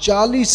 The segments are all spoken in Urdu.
40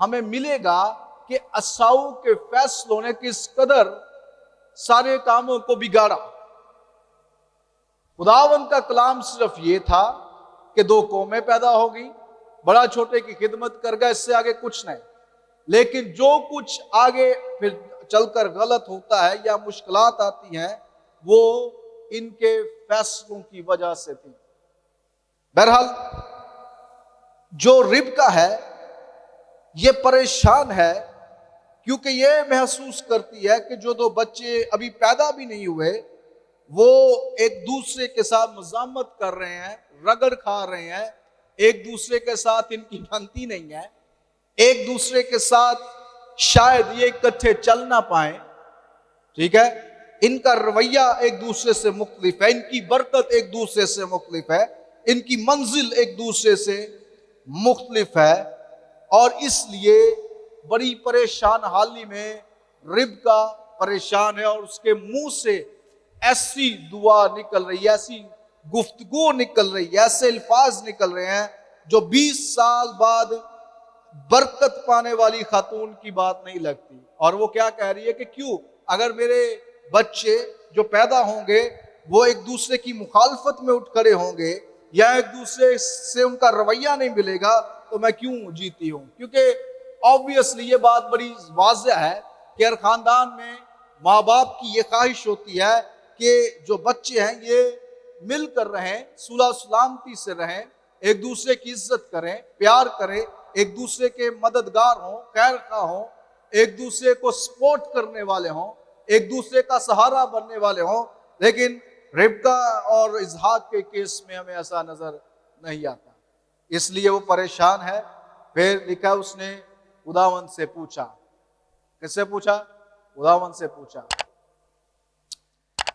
ہمیں ملے گا کہ اساؤ کے فیصلوں نے کس قدر سارے کاموں کو بگاڑا۔ خداوند کا کلام صرف یہ تھا کہ دو قومیں پیدا ہو گئی، بڑا چھوٹے کی خدمت کر گئے، اس سے آگے کچھ نہیں۔ لیکن جو کچھ آگے پھر چل کر غلط ہوتا ہے یا مشکلات آتی ہیں وہ ان کے فیصلوں کی وجہ سے تھی۔ بہرحال جو ربکا ہے یہ پریشان ہے کیونکہ یہ محسوس کرتی ہے کہ جو دو بچے ابھی پیدا بھی نہیں ہوئے وہ ایک دوسرے کے ساتھ مزاحمت کر رہے ہیں، رگڑ کھا رہے ہیں، ایک دوسرے کے ساتھ ان کی بنتی نہیں ہے، ایک دوسرے کے ساتھ شاید یہ اکٹھے چل نہ پائیں، ٹھیک ہے، ان کا رویہ ایک دوسرے سے مختلف ہے، ان کی برکت ایک دوسرے سے مختلف ہے، ان کی منزل ایک دوسرے سے مختلف ہے، اور اس لیے بڑی پریشان حالی میں ربکا پریشان ہے اور اس کے منہ سے ایسی دعا نکل رہی ہے، ایسی گفتگو نکل رہی ہے، ایسے الفاظ نکل رہے ہیں جو 20 سال بعد برکت پانے والی خاتون کی بات نہیں لگتی۔ اور وہ کیا کہہ رہی ہے کہ کیوں اگر میرے بچے جو پیدا ہوں گے وہ ایک دوسرے کی مخالفت میں اٹھ کھڑے ہوں گے یا ایک دوسرے سے ان کا رویہ نہیں ملے گا تو میں کیوں جیتی ہوں؟ کیونکہ obviously یہ بات بڑی واضح ہے کہ ہر خاندان میں ماں باپ کی یہ خواہش ہوتی ہے کہ جو بچے ہیں یہ مل کر رہیں، صلح سلامتی سے رہیں، ایک دوسرے کی عزت کریں، پیار کریں، ایک دوسرے کے مددگار ہوں، خیر خواہ ہوں، ایک دوسرے کو سپورٹ کرنے والے ہوں، ایک دوسرے کا سہارا بننے والے ہوں۔ لیکن ربکا اور اسحاق کے کیس میں ہمیں ایسا نظر نہیں آتا، اس لیے وہ پریشان ہے۔ پھر لکھا اس نے خداوند سے پوچھا، کس سے پوچھا؟ خداوند سے پوچھا۔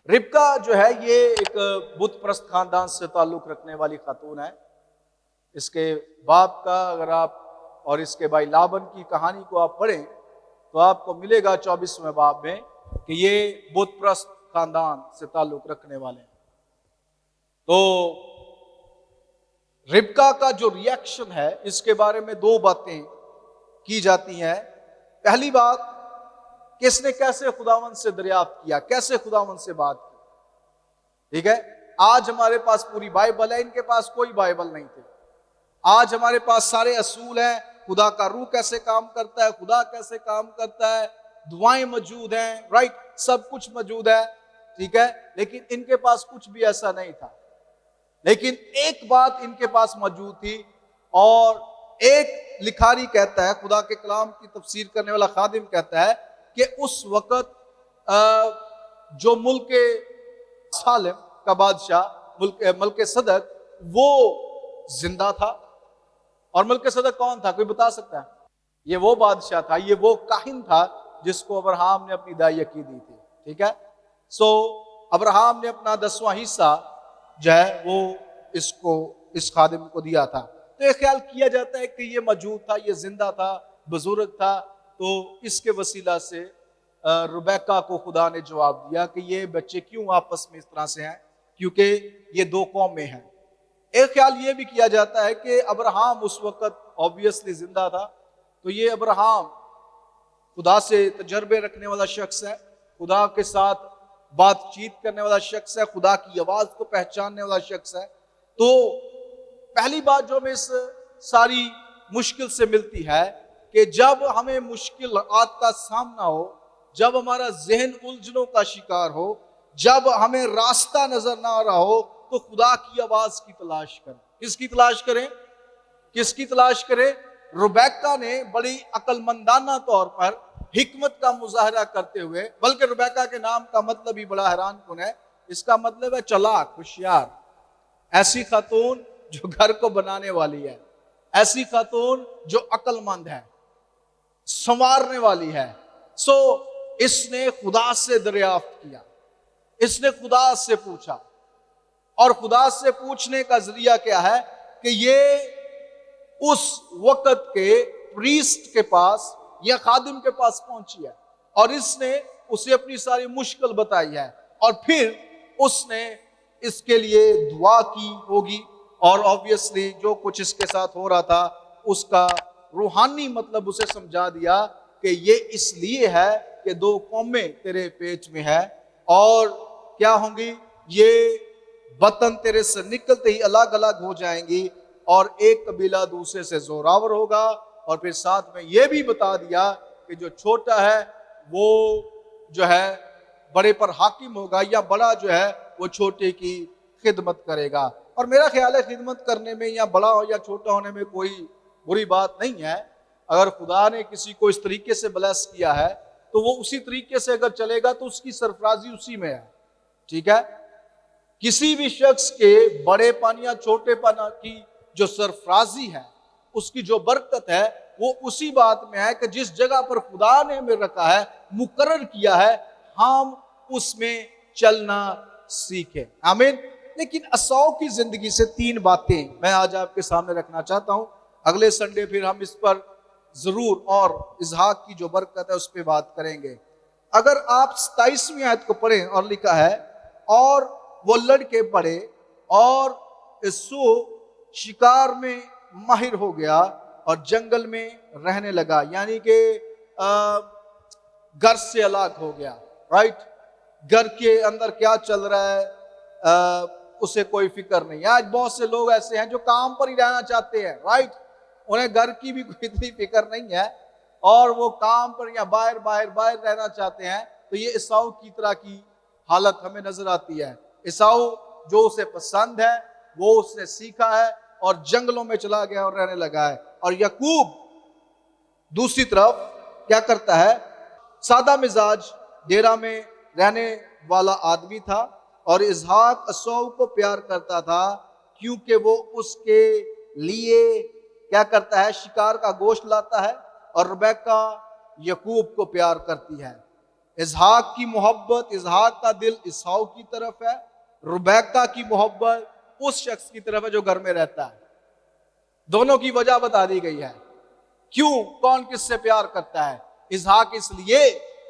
ربکا جو ہے یہ ایک بت پرست خاندان سے تعلق رکھنے والی خاتون ہے۔ اس کے باپ کا اگر آپ اور اس کے بھائی لابن کی کہانی کو آپ پڑھیں تو آپ کو ملے گا 24ویں باب میں کہ یہ بت پرست خاندان سے تعلق رکھنے والے ہیں۔ تو ربکا کا جو ریاکشن ہے اس کے بارے میں دو باتیں کی جاتی ہیں۔ پہلی بات کہ اس نے کیسے خداوند سے دریافت کیا، کیسے خداوند سے بات کی، ٹھیک ہے۔ آج ہمارے پاس پوری بائبل ہے، ان کے پاس کوئی بائبل نہیں تھی۔ آج ہمارے پاس سارے اصول ہیں، خدا کا روح کیسے کام کرتا ہے، خدا کیسے کام کرتا ہے، دعائیں موجود ہیں، رائٹ، سب کچھ موجود ہے، ٹھیک ہے، لیکن ان کے پاس کچھ بھی ایسا نہیں تھا۔ لیکن ایک بات ان کے پاس موجود تھی، اور ایک لکھاری کہتا ہے، خدا کے کلام کی تفسیر کرنے والا خادم کہتا ہے کہ اس وقت جو ملک سالم کا بادشاہ ملک صدق وہ زندہ تھا۔ اور ملک صدق کون تھا؟ کوئی بتا سکتا ہے؟ یہ وہ بادشاہ تھا، یہ وہ کاہن تھا جس کو ابراہیم نے اپنی دائی عقید دی تھی، ٹھیک ہے۔ سو ابراہیم نے اپنا 10واں حصہ جو ہے وہ اس خادم کو دیا تھا۔ تو یہ خیال کیا جاتا ہے کہ یہ موجود تھا، یہ زندہ تھا، بزرگ تھا، تو اس کے وسیلہ سے ربیکا کو خدا نے جواب دیا کہ یہ بچے کیوں آپس میں اس طرح سے ہیں، کیونکہ یہ دو قومیں ہیں۔ ایک خیال یہ بھی کیا جاتا ہے کہ ابراہیم اس وقت obviously زندہ تھا، تو یہ ابراہیم خدا سے تجربے رکھنے والا شخص ہے، خدا کے ساتھ بات چیت کرنے والا شخص ہے، خدا کی آواز کو پہچاننے والا شخص ہے۔ تو پہلی بات جو ہمیں اس ساری مشکل سے ملتی ہے کہ جب ہمیں مشکلات کا سامنا ہو، جب ہمارا ذہن الجھنوں کا شکار ہو، جب ہمیں راستہ نظر نہ آ رہا ہو، تو خدا کی آواز کی تلاش کریں۔ کس کی تلاش کریں؟ کس کی تلاش کریں؟ ربیکا نے بڑی عقل مندانہ طور پر حکمت کا مظاہرہ کرتے ہوئے، بلکہ ربیکا کے نام کا مطلب ہی بڑا حیران کن ہے، اس کا مطلب ہے چلاک، ہوشیار، ایسی خاتون جو گھر کو بنانے والی ہے، ایسی خاتون جو عقل مند ہے، سنوارنے والی ہے۔ سو اس نے خدا سے دریافت کیا، اس نے خدا سے پوچھا، اور خدا سے پوچھنے کا ذریعہ کیا ہے کہ یہ اس وقت کے پریسٹ کے پاس یا خادم کے پاس پہنچی ہے، اور اس نے اسے اپنی ساری مشکل بتائی ہے، اور پھر اس نے اس کے لیے دعا کی ہوگی، اور obviously جو کچھ اس کے ساتھ ہو رہا تھا اس کا روحانی مطلب اسے سمجھا دیا کہ یہ اس لیے ہے کہ دو قومیں تیرے پیٹ میں ہے اور کیا ہوں گی، یہ وطن تیرے سے نکلتے ہی الگ الگ ہو جائیں گی اور ایک قبیلہ دوسرے سے زوراور ہوگا، اور پھر ساتھ میں یہ بھی بتا دیا کہ جو چھوٹا ہے وہ جو ہے بڑے پر حاکم ہوگا، یا بڑا جو ہے وہ چھوٹے کی خدمت کرے گا۔ اور میرا خیال ہے خدمت کرنے میں یا بڑا ہو یا چھوٹا ہونے میں کوئی بری بات نہیں ہے۔ اگر خدا نے کسی کو اس طریقے سے بلیس کیا ہے تو وہ اسی طریقے سے اگر چلے گا تو اس کی سرفرازی اسی میں ہے، ٹھیک ہے۔ کسی بھی شخص کے بڑے پن یا چھوٹے پن کی جو سرفرازی ہے، اس کی جو برکت ہے، وہ اسی بات میں ہے کہ جس جگہ پر خدا نے ہمیں رکھا ہے، مقرر کیا ہے، ہم اس میں چلنا سیکھیں، آمین۔ لیکن اساؤ کی زندگی سے 3 باتیں میں آج آپ کے سامنے رکھنا چاہتا ہوں۔ اگلے سنڈے پھر ہم اس پر ضرور اور اسحاق کی جو برکت ہے اس پہ بات کریں گے۔ اگر آپ 27ویں آیت کو پڑھیں، اور لکھا ہے، اور وہ لڑکے بڑے اور اسو شکار میں ماہر ہو گیا اور جنگل میں رہنے لگا، یعنی کہ گھر سے الگ ہو گیا، رائٹ۔ گھر کے اندر کیا چل رہا ہے اسے کوئی فکر نہیں۔ آج بہت سے لوگ ایسے ہیں جو کام پر ہی رہنا چاہتے ہیں، رائٹ، انہیں گھر کی بھی کوئی اتنی فکر نہیں ہے اور وہ کام پر یا باہر رہنا چاہتے ہیں۔ تو یہ عیساؤ کی طرح کی حالت ہمیں نظر آتی ہے۔ عیساؤ جو اسے پسند ہے وہ اس نے سیکھا ہے اور جنگلوں میں چلا گیا اور رہنے لگا ہے۔ اور یعقوب دوسری طرف کیا کرتا ہے، سادہ مزاج ڈیرا میں رہنے والا آدمی تھا، اور اسحاق اساؤ کو پیار کرتا تھا کیونکہ وہ اس کے لیے کیا کرتا ہے، شکار کا گوشت لاتا ہے، اور ربیکہ یعقوب کو پیار کرتی ہے۔ اسحاق کی محبت، اسحاق کا دل اساؤ کی طرف ہے، ربیکہ کی محبت اس شخص کی طرف ہے جو گھر میں رہتا ہے۔ دونوں کی وجہ بتا دی گئی ہے، کیوں کون کس سے پیار کرتا ہے۔ اسحاق اس لیے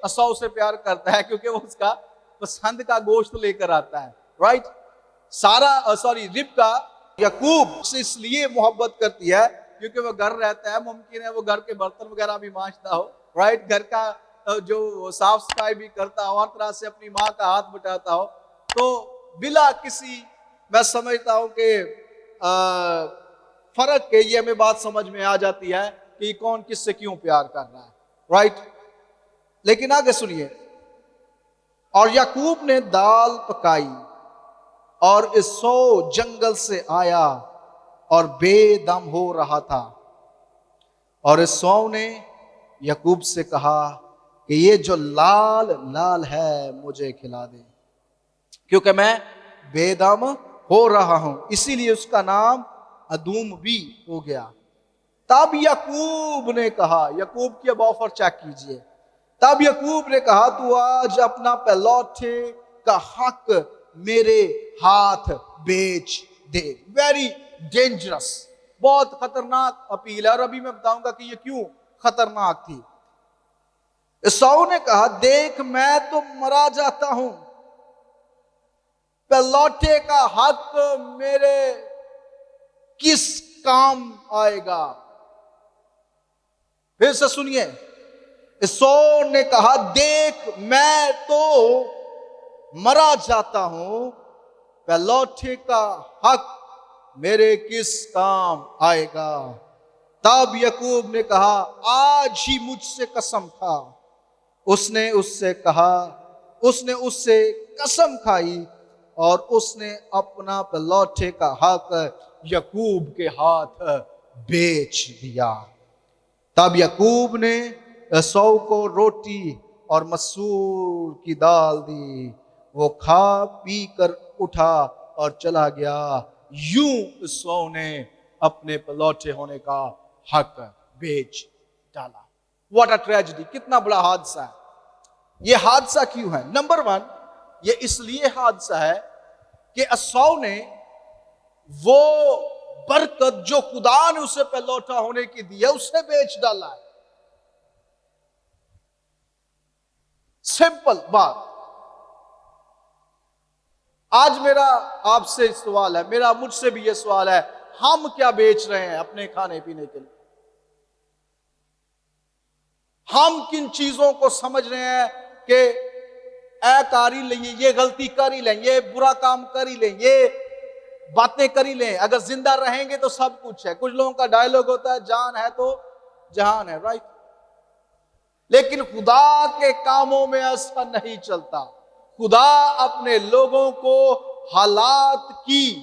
اساؤ سے پیار کرتا ہے کیونکہ وہ اس کا پسند کا گوشت لے کر آتا ہے، رائٹ۔ ربکہ یعقوب سے اس لیے محبت کرتی ہے کیونکہ وہ گھر رہتا ہے، ممکن ہے وہ گھر کے برتن وغیرہ بھی مانجتا ہو، رائٹ، گھر کا جو صاف صفائی بھی کرتا ہو، ہر طرح سے اپنی ماں کا ہاتھ بٹاتا ہو۔ تو بلا کسی میں سمجھتا ہوں کہ فرق کے یہ ہمیں بات سمجھ میں آ جاتی ہے کہ کون کس سے کیوں پیار کر رہا ہے، رائٹ۔ لیکن آگے سنیے، اور یعقوب نے دال پکائی اور اسو جنگل سے آیا اور بے دم ہو رہا تھا، اور اسو نے یعقوب سے کہا کہ یہ جو لال لال ہے مجھے کھلا دے، کیونکہ میں بے دم ہو رہا ہوں۔ اسی لیے اس کا نام ادوم بھی ہو گیا۔ تب یعقوب نے کہا، یعقوب کی اب آفر چیک کیجئے، تب یعقوب نے کہا تو آج اپنا پہلوٹے کا حق میرے ہاتھ بیچ دے۔ ویری ڈینجرس، بہت خطرناک اپیل ہے، اور ابھی میں بتاؤں گا کہ یہ کیوں خطرناک تھی۔ اساؤ نے کہا دیکھ میں تو مرا جاتا ہوں، پہلوٹے کا حق میرے کس کام آئے گا۔ پھر سے سنیے، اساؤ نے کہا دیکھ میں تو مرا جاتا ہوں، پہلوٹے کا حق میرے کس کام آئے گا۔ تب یعقوب نے کہا آج ہی مجھ سے قسم کھا۔ اس نے اس سے قسم کھائی اور اس نے اپنا پہلوٹے کا حق یعقوب کے ہاتھ بیچ دیا۔ تب یعقوب نے اساؤ کو روٹی اور مسور کی دال دی، وہ کھا پی کر اٹھا اور چلا گیا۔ یوں اساؤ نے اپنے پلوٹے ہونے کا حق بیچ ڈالا۔ واٹ اے ٹریجڈی، کتنا بڑا حادثہ ہے۔ یہ حادثہ کیوں ہے؟ نمبر 1، یہ اس لیے حادثہ ہے کہ اساؤ نے وہ برکت جو خدا نے اسے پہلوٹا ہونے کی دی ہے اسے بیچ ڈالا ہے۔ سمپل بات۔ آج میرا آپ سے سوال ہے، میرا مجھ سے بھی یہ سوال ہے، ہم کیا بیچ رہے ہیں اپنے کھانے پینے کے لیے؟ ہم کن چیزوں کو سمجھ رہے ہیں کہ اے کر ہی لیں، یہ غلطی کر ہی لیں، یہ برا کام کر ہی لیں، یہ باتیں کر ہی لیں، اگر زندہ رہیں گے تو سب کچھ ہے۔ کچھ لوگوں کا ڈائلوگ ہوتا ہے جان ہے تو جہان ہے، رائٹ؟ لیکن خدا کے کاموں میں ایسا نہیں چلتا۔ خدا اپنے لوگوں کو حالات کی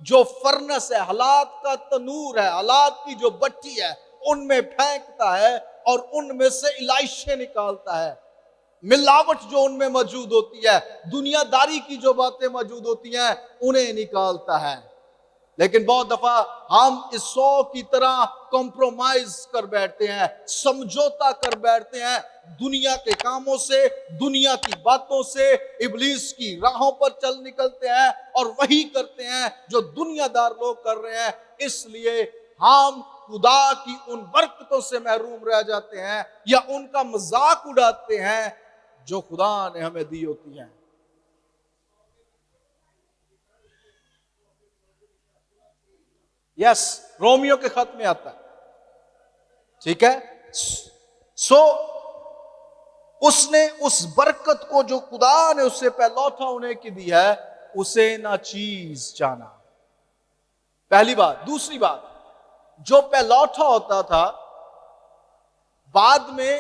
جو فرنس ہے، حالات کا تنور ہے، حالات کی جو بٹی ہے، ان میں پھینکتا ہے اور ان میں سے الائشے نکالتا ہے۔ ملاوٹ جو ان میں موجود ہوتی ہے، دنیا داری کی جو باتیں موجود ہوتی ہیں، انہیں نکالتا ہے۔ لیکن بہت دفعہ ہم اس 100 کی طرح کمپرومائز کر بیٹھتے ہیں، سمجھوتا کر بیٹھتے ہیں دنیا کے کاموں سے، دنیا کی باتوں سے، ابلیس کی راہوں پر چل نکلتے ہیں اور وہی کرتے ہیں جو دنیا دار لوگ کر رہے ہیں۔ اس لیے ہم خدا کی ان برکتوں سے محروم رہ جاتے ہیں یا ان کا مذاق اڑاتے ہیں جو خدا نے ہمیں دی ہوتی ہیں۔ یس، رومیو کے خط میں آتا ہے، ٹھیک ہے؟ سو اس نے اس برکت کو جو خدا نے اس سے پہلوٹا ہونے کی دی ہے، اسے نہ چیز جانا، پہلی بات۔ دوسری بات، جو پہلوٹا ہوتا تھا بعد میں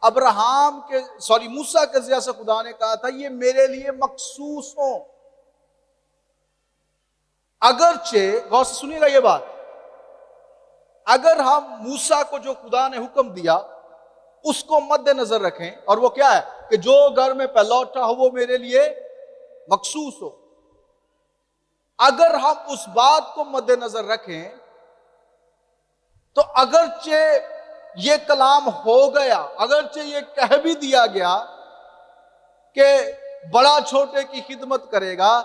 ابراہم کے موسیٰ کے ذریعے سے خدا نے کہا تھا یہ میرے لیے مخصوص ہوں۔ اگرچہ غور سے سنیے گا یہ بات، اگر ہم موسیٰ کو جو خدا نے حکم دیا اس کو مد نظر رکھیں، اور وہ کیا ہے کہ جو گھر میں پہلوٹا ہو وہ میرے لیے مخصوص ہو، اگر ہم اس بات کو مد نظر رکھیں تو اگرچہ یہ کلام ہو گیا، اگرچہ یہ کہہ بھی دیا گیا کہ بڑا چھوٹے کی خدمت کرے گا،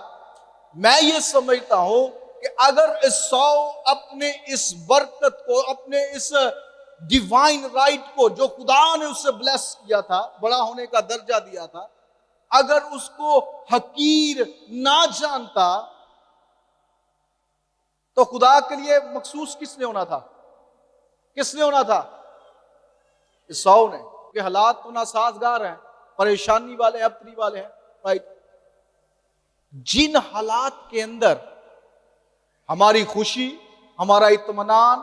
میں یہ سمجھتا ہوں کہ اگر عیساؤ اپنے اس برکت کو، اپنے اس ڈیوائن رائٹ کو جو خدا نے اسے بلیس کیا تھا، بڑا ہونے کا درجہ دیا تھا، اگر اس کو حقیر نہ جانتا تو خدا کے لیے مخصوص کس نے ہونا تھا؟ کس نے ہونا تھا؟ عیساؤ نے، کہ حالات تو ناسازگار ہیں، پریشانی والے ہیں، ابتری والے ہیں، رائٹ؟ جن حالات کے اندر ہماری خوشی، ہمارا اطمینان،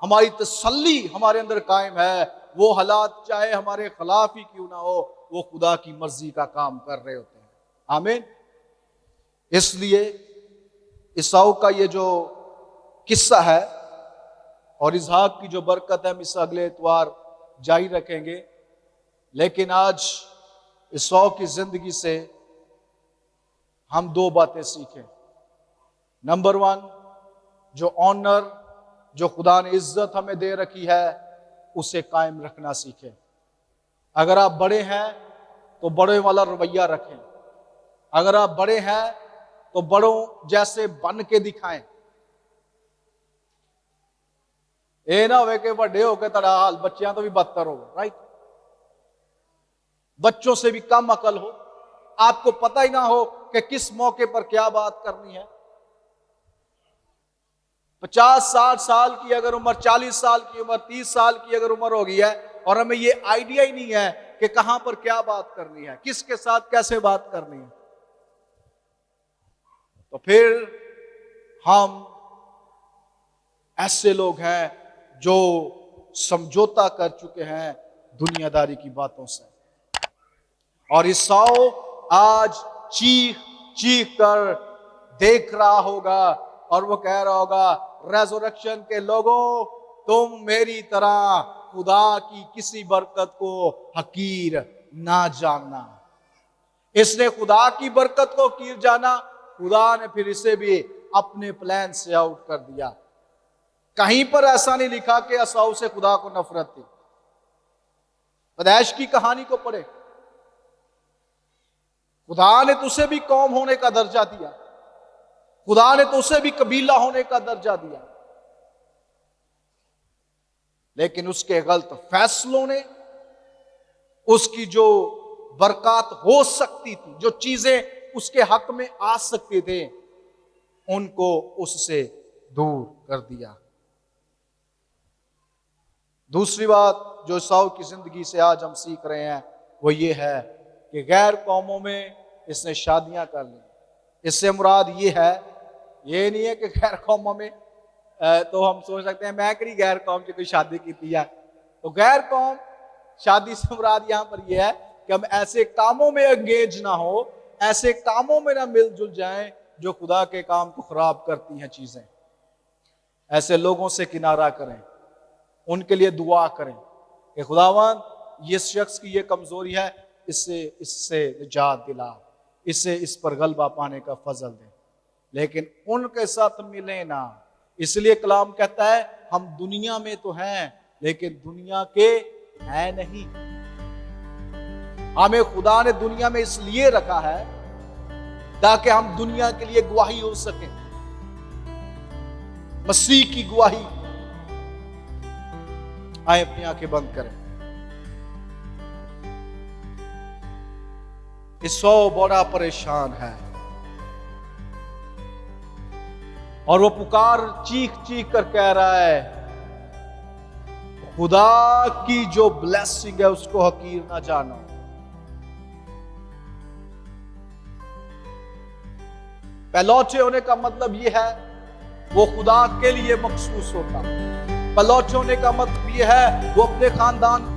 ہماری تسلی ہمارے اندر قائم ہے، وہ حالات چاہے ہمارے خلاف ہی کیوں نہ ہو، وہ خدا کی مرضی کا کام کر رہے ہوتے ہیں۔ آمین۔ اس لیے عیساؤ کا یہ جو قصہ ہے اور اسحاق کی جو برکت ہے، ہم اس اگلے اتوار جاری رکھیں گے، لیکن آج عیساؤ کی زندگی سے ہم دو باتیں سیکھیں۔ نمبر 1، جو آنر، جو خدا نے عزت ہمیں دے رکھی ہے، اسے قائم رکھنا سیکھیں۔ اگر آپ بڑے ہیں تو بڑے والا رویہ رکھیں، اگر آپ بڑے ہیں تو بڑوں جیسے بن کے دکھائیں۔ اے نہ ہوئے کہ بڑے ہو کے تڑا حال بچیاں تو بھی بدتر ہو، رائٹ؟ بچوں سے بھی کم عقل ہو، آپ کو پتہ ہی نہ ہو کہ کس موقع پر کیا بات کرنی ہے۔ 50-60 سال کی اگر عمر، 40 سال کی عمر، 30 سال کی اگر عمر ہو گئی ہے اور ہمیں یہ آئیڈیا ہی نہیں ہے کہ کہاں پر کیا بات کرنی ہے، کس کے ساتھ کیسے بات کرنی ہے، تو پھر ہم ایسے لوگ ہیں جو سمجھوتا کر چکے ہیں دنیا داری کی باتوں سے۔ اور عیساؤ آج چیخ چیخ کر دیکھ رہا ہوگا اور وہ کہہ رہا ہوگا ریزورکشن کے لوگوں، تم میری طرح خدا کی کسی برکت کو حقیر نہ جاننا۔ اس نے خدا کی برکت کو حقیر جانا، خدا نے پھر اسے بھی اپنے پلان سے آؤٹ کر دیا۔ کہیں پر ایسا نہیں لکھا کہ عیساؤ سے خدا کو نفرت تھی۔ پیدائش کی کہانی کو پڑھے، خدا نے تو اسے بھی قوم ہونے کا درجہ دیا، خدا نے تو اسے بھی قبیلہ ہونے کا درجہ دیا، لیکن اس کے غلط فیصلوں نے اس کی جو برکات ہو سکتی تھی، جو چیزیں اس کے حق میں آ سکتی تھے، ان کو اس سے دور کر دیا۔ دوسری بات جو عیسائی کی زندگی سے آج ہم سیکھ رہے ہیں وہ یہ ہے کہ غیر قوموں میں اس نے شادیاں کر لی. اس سے مراد یہ ہے، یہ نہیں ہے کہ غیر قوموں میں تو ہم سوچ سکتے ہیں میں کری غیر قوم سے کوئی شادی کی ہے. تو غیر قوم شادی سے مراد یہاں پر یہ ہے کہ ہم ایسے کاموں میں انگیج نہ ہو، ایسے کاموں میں نہ مل جل جائیں جو خدا کے کام کو خراب کرتی ہیں چیزیں. ایسے لوگوں سے کنارہ کریں، ان کے لیے دعا کریں کہ خداوند یہ شخص کی یہ کمزوری ہے، اس سے نجات دلا، اس پر غلبہ پانے کا فضل دیں. لیکن ان کے ساتھ ملیں نہ. اس لیے کلام کہتا ہے ہم دنیا میں تو ہیں لیکن دنیا کے ہیں نہیں. ہمیں خدا نے دنیا میں اس لیے رکھا ہے تاکہ ہم دنیا کے لیے گواہی ہو سکیں، مسیح کی گواہی. آئے اپنی آنکھیں بند کریں. عیسو بڑا پریشان ہے اور وہ پکار چیخ چیخ کر کہہ رہا ہے خدا کی جو بلیسنگ ہے اس کو حقیر نہ جانو. پہلوٹے ہونے کا مطلب یہ ہے وہ خدا کے لیے مخصوص ہوتا. پلوٹے ہونے کا مطلب یہ ہے وہ اپنے خاندان